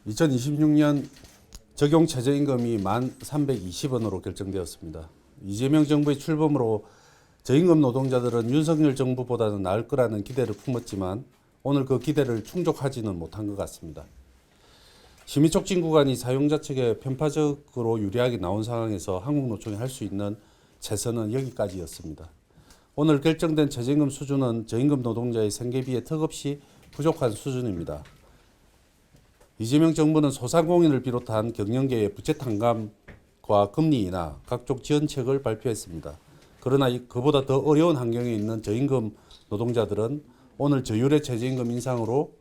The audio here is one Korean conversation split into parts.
2026년 적용 최저임금이 1,320원으로 결정되었습니다. 이재명 정부의 출범으로 저임금 노동자들은 윤석열 정부보다는 나을 거라는 기대를 품었지만 오늘 그 기대를 충족하지는 못한 것 같습니다. 심의촉진 구간이 사용자 측에 편파적으로 유리하게 나온 상황에서 한국노총이 할 수 있는 최선은 여기까지였습니다. 오늘 결정된 최저임금 수준은 저임금 노동자의 생계비에 턱없이 부족한 수준입니다. 이재명 정부는 소상공인을 비롯한 경영계의 부채 탕감과 금리 인하, 각종 지원책을 발표했습니다. 그러나 그보다 더 어려운 환경에 있는 저임금 노동자들은 오늘 저율의 최저임금 인상으로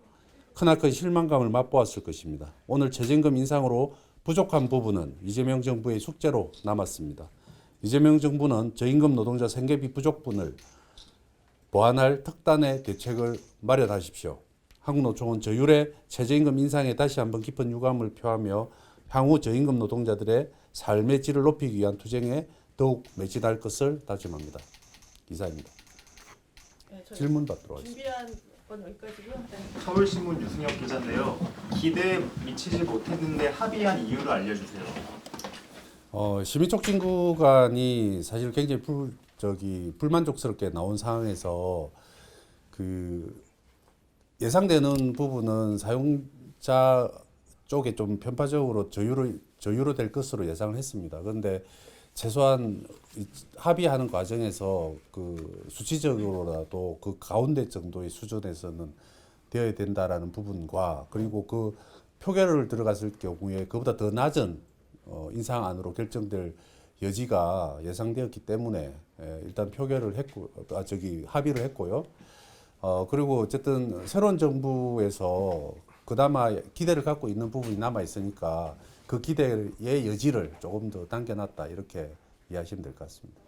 크나큰 실망감을 맛보았을 것입니다. 오늘 최저임금 인상으로 부족한 부분은 이재명 정부의 숙제로 남았습니다. 이재명 정부는 저임금 노동자 생계비 부족분을 보완할 특단의 대책을 마련하십시오. 한국노총은 저율의 최저임금 인상에 다시 한번 깊은 유감을 표하며 향후 저임금 노동자들의 삶의 질을 높이기 위한 투쟁에 더욱 매진할 것을 다짐합니다. 이상입니다. 네, 질문 받도록 하겠습니다. 준비한 건 여기까지고요. 네. 서울신문 유승엽 기자인데요. 기대에 미치지 못했는데 합의한 이유를 알려주세요. 심의촉진 구간이 사실 굉장히 불만족스럽게 나온 상황에서 예상되는 부분은 사용자 쪽에 좀 편파적으로 저유로 될 것으로 예상을 했습니다. 그런데 최소한 합의하는 과정에서 수치적으로라도 그 가운데 정도의 수준에서는 되어야 된다라는 부분과 그리고 그 표결을 들어갔을 경우에 그보다 더 낮은 인상안으로 결정될 여지가 예상되었기 때문에 일단 표결을 했고 합의를 했고요. 그리고 어쨌든 새로운 정부에서 그나마 기대를 갖고 있는 부분이 남아 있으니까 그 기대의 여지를 조금 더 당겨놨다 이렇게 이해하시면 될 것 같습니다.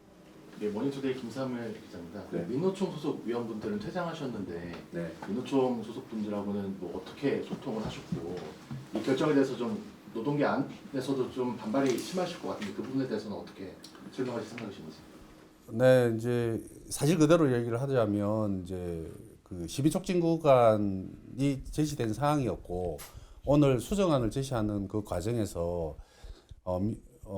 네, 머니투데이 김사무엘 기자입니다. 네. 민노총 소속 위원분들은 퇴장하셨는데 네. 민노총 소속 분들하고는 뭐 어떻게 소통을 하셨고 이 결정에 대해서 좀 노동계 안에서도 좀 반발이 심하실 것 같은데 그 부분에 대해서는 어떻게 설명하실 생각이신지? 네, 이제 사실 그대로 얘기를 하자면 이제 그 심의촉진 구간이 제시된 사항이었고 오늘 수정안을 제시하는 그 과정에서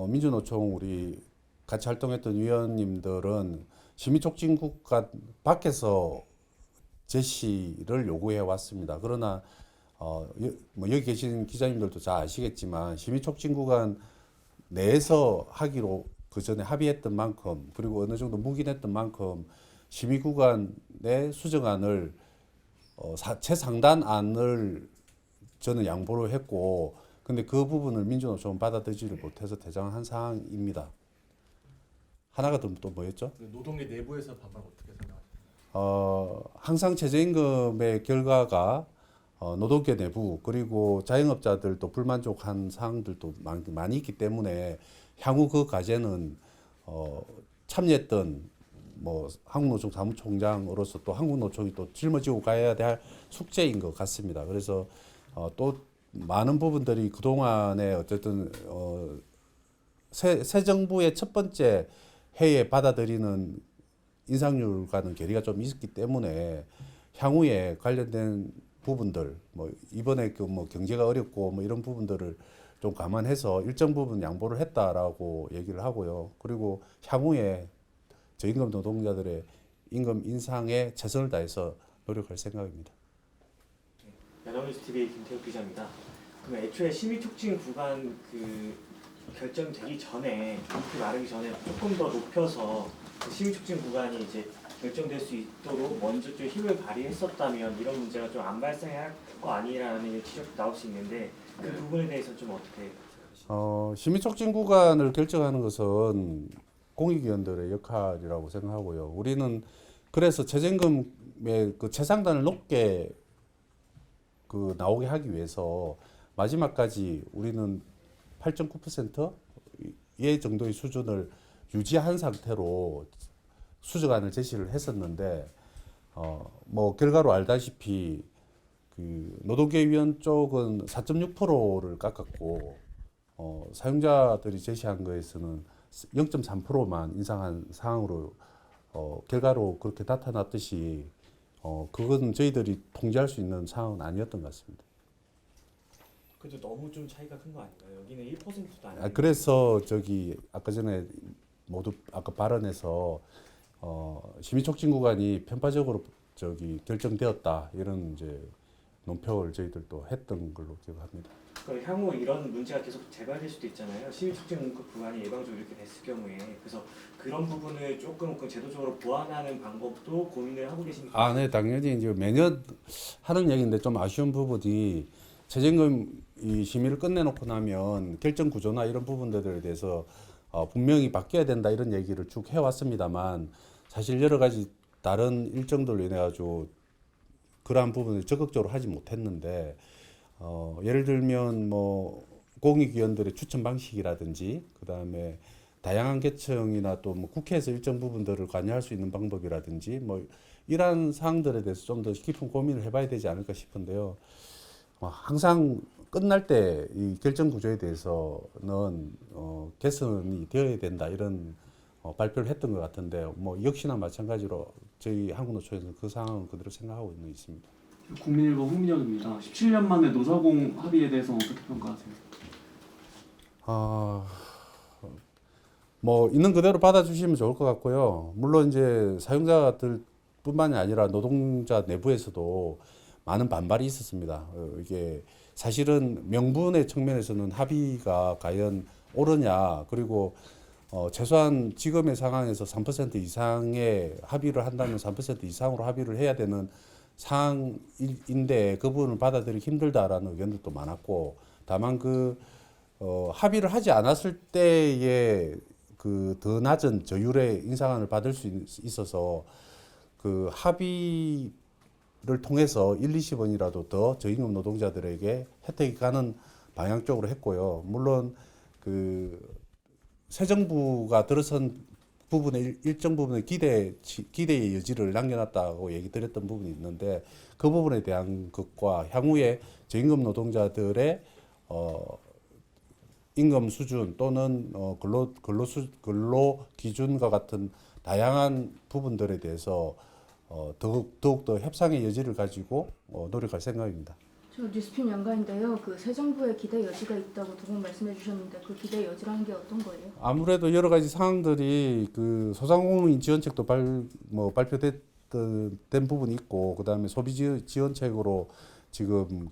민주노총 우리 같이 활동했던 위원님들은 심의촉진 구간 밖에서 제시를 요구해 왔습니다. 그러나 뭐 여기 계신 기자님들도 잘 아시겠지만 심의촉진 구간 내에서 하기로 그 전에 합의했던 만큼 그리고 어느 정도 묵인했던 만큼 심의 구간의 수정안을 최상단안을 저는 양보를 했고 근데 그 부분을 민주노총은 받아들이지를 못해서 퇴장한 사항입니다. 하나가 또 뭐였죠? 노동계 내부에서 반발 어떻게 생각하세요? 항상 최저임금의 결과가 노동계 내부 그리고 자영업자들도 불만족한 사항들도 많이 있기 때문에 향후 그 과제는 참여했던 뭐 한국노총 사무총장으로서 또 한국노총이 또 짊어지고 가야 될 숙제인 것 같습니다. 그래서 또 많은 부분들이 그동안에 어쨌든 새 정부의 첫 번째 해에 받아들이는 인상률과는 괴리가 좀 있었기 때문에 향후에 관련된 부분들 뭐 이번에 뭐 경제가 어렵고 뭐 이런 부분들을 좀 감안해서 일정 부분 양보를 했다라고 얘기를 하고요. 그리고 향후에 저임금 노동자들의 임금 인상에 최선을 다해서 노력할 생각입니다. 연합뉴스 TV 김태욱 기자입니다. 그럼 애초에 심의촉진 구간 결정되기 전에 이렇게 마르기 전에 조금 더 높여서 그 심의촉진 구간이 이제 결정될 수 있도록 먼저 좀 힘을 발휘했었다면 이런 문제가 좀 안 발생할 거 아니라는 지적도 나올 수 있는데 그 부분에 대해서 좀 어떻게? 심의촉진 구간을 결정하는 것은 공익위원들의 역할이라고 생각하고요. 우리는 그래서 최저임금의 그 최상단을 높게 나오게 하기 위해서 마지막까지 우리는 8.9%의 정도의 수준을 유지한 상태로 수정안을 제시를 했었는데 뭐 결과로 알다시피 노동계 위원 쪽은 4.6%를 깎았고 사용자들이 제시한 거에서는 0.3%만 인상한 상황으로 결과로 그렇게 나타났듯이 그건 저희들이 통제할 수 있는 상황은 아니었던 것 같습니다. 그래도 너무 좀 차이가 큰 거 아닌가요? 여기는 1%도 아니고. 그래서 저기 아까 전에 모두 아까 발언에서 심의 촉진 구간이 편파적으로 저기 결정되었다 이런 이제 논평을 저희들도 했던 걸로 기억합니다. 그럼 향후 이런 문제가 계속 재발될 수도 있잖아요. 심의 촉진 구간이 예방적으로 이렇게 됐을 경우에. 그래서 그런 부분을 조금 제도적으로 보완하는 방법도 고민을 하고 계십니까? 네, 당연히 이제 매년 하는 얘기인데 좀 아쉬운 부분이 최저임금 이 심의를 끝내놓고 나면 결정 구조나 이런 부분들에 대해서 분명히 바뀌어야 된다 이런 얘기를 쭉 해왔습니다만 사실 여러 가지 다른 일정들로 인해 가지고 그러한 부분을 적극적으로 하지 못했는데 예를 들면 뭐 공익위원들의 추천 방식이라든지 그 다음에 다양한 계층이나 또 뭐 국회에서 일정 부분들을 관여할 수 있는 방법이라든지 뭐 이러한 사항들에 대해서 좀 더 깊은 고민을 해봐야 되지 않을까 싶은데요. 항상 끝날 때 이 결정 구조에 대해서는 개선이 되어야 된다 이런 발표를 했던 것 같은데 뭐 역시나 마찬가지로 저희 한국노총에서는 그 상황을 그대로 생각하고 있습니다. 국민일보 홍민혁입니다. 17년 만에 노사공 합의에 대해서 어떻게 평가하세요? 뭐 있는 그대로 받아주시면 좋을 것 같고요. 물론 이제 사용자들뿐만이 아니라 노동자 내부에서도 많은 반발이 있었습니다. 이게 사실은 명분의 측면에서는 합의가 과연 옳으냐 그리고 최소한 지금의 상황에서 3% 이상의 합의를 한다면 3% 이상으로 합의를 해야 되는 상황인데 그 부분을 받아들이기 힘들다라는 의견들도 많았고 다만 합의를 하지 않았을 때의 그 더 낮은 저율의 인상안을 받을 수 있어서 그 합의를 통해서 1, 20원이라도 더 저임금 노동자들에게 혜택이 가는 방향 쪽으로 했고요. 물론 새 정부가 들어선 부분에 일정 부분의 기대의 여지를 남겨놨다고 얘기 드렸던 부분이 있는데 그 부분에 대한 것과 향후에 저임금 노동자들의 임금 수준 또는 근로 기준과 같은 다양한 부분들에 대해서 더욱더 협상의 여지를 가지고 노력할 생각입니다. 저 뉴스핀 연가인데요. 새 정부의 기대 여지가 있다고 두 분 말씀해 주셨는데 그 기대 여지라는 게 어떤 거예요? 아무래도 여러 가지 상황들이 소상공인 지원책도 발표된 부분이 있고 그다음에 소비 지원책으로 지금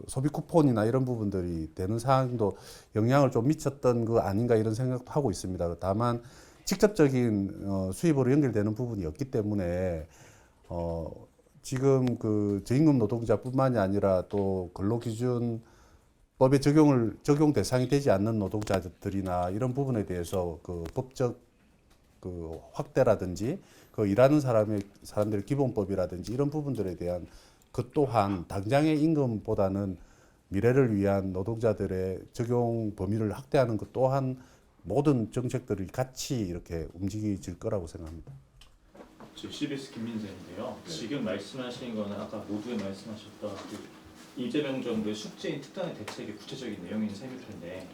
소비 쿠폰이나 이런 부분들이 되는 상황도 영향을 좀 미쳤던 거 아닌가 이런 생각도 하고 있습니다. 다만 직접적인 수입으로 연결되는 부분이 없기 때문에 지금 저임금 노동자뿐만이 아니라 또 근로기준법의 적용 대상이 되지 않는 노동자들이나 이런 부분에 대해서 법적 확대라든지 일하는 사람들의 기본법이라든지 이런 부분들에 대한 그 또한 당장의 임금보다는 미래를 위한 노동자들의 적용 범위를 확대하는 것 또한 모든 정책들이 같이 이렇게 움직여질 거라고 생각합니다. CBS 김민재인데요. 지금 말씀하신 거는 아까 모두에 말씀하셨던 이재명 정부의 숙제인 특단의 대책의 구체적인 내용인 셈일 텐데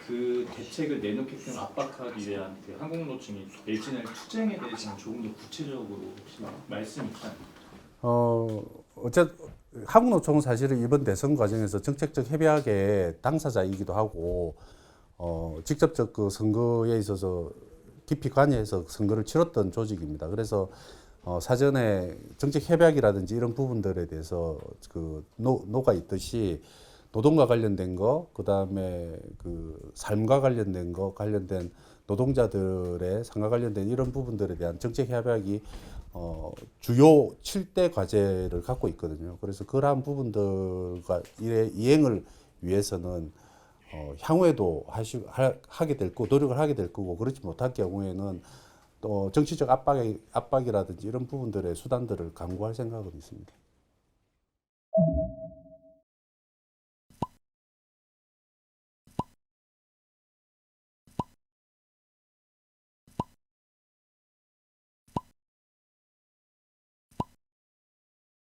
그 대책을 내놓게끔 압박하기 위한 한국노총이 내지는 투쟁에 대해서는 조금 더 구체적으로 혹시 말씀이 있나요? 한국노총은 사실은 이번 대선 과정에서 정책적 협약의 당사자이기도 하고 직접적 선거에 있어서 깊이 관여해서 선거를 치렀던 조직입니다. 그래서 사전에 정책 협약이라든지 이런 부분들에 대해서 녹아 있듯이 노동과 관련된 거, 그다음에 삶과 관련된 거, 관련된 노동자들의 삶과 관련된 이런 부분들에 대한 정책 협약이 주요 7대 과제를 갖고 있거든요. 그래서 그러한 부분들과 이행을 위해서는 향후에도 하게 될 거고 노력을 하게 될 거고 그렇지 못할 경우에는 또 정치적 압박이라든지 이런 부분들의 수단들을 강구할 생각은 있습니다.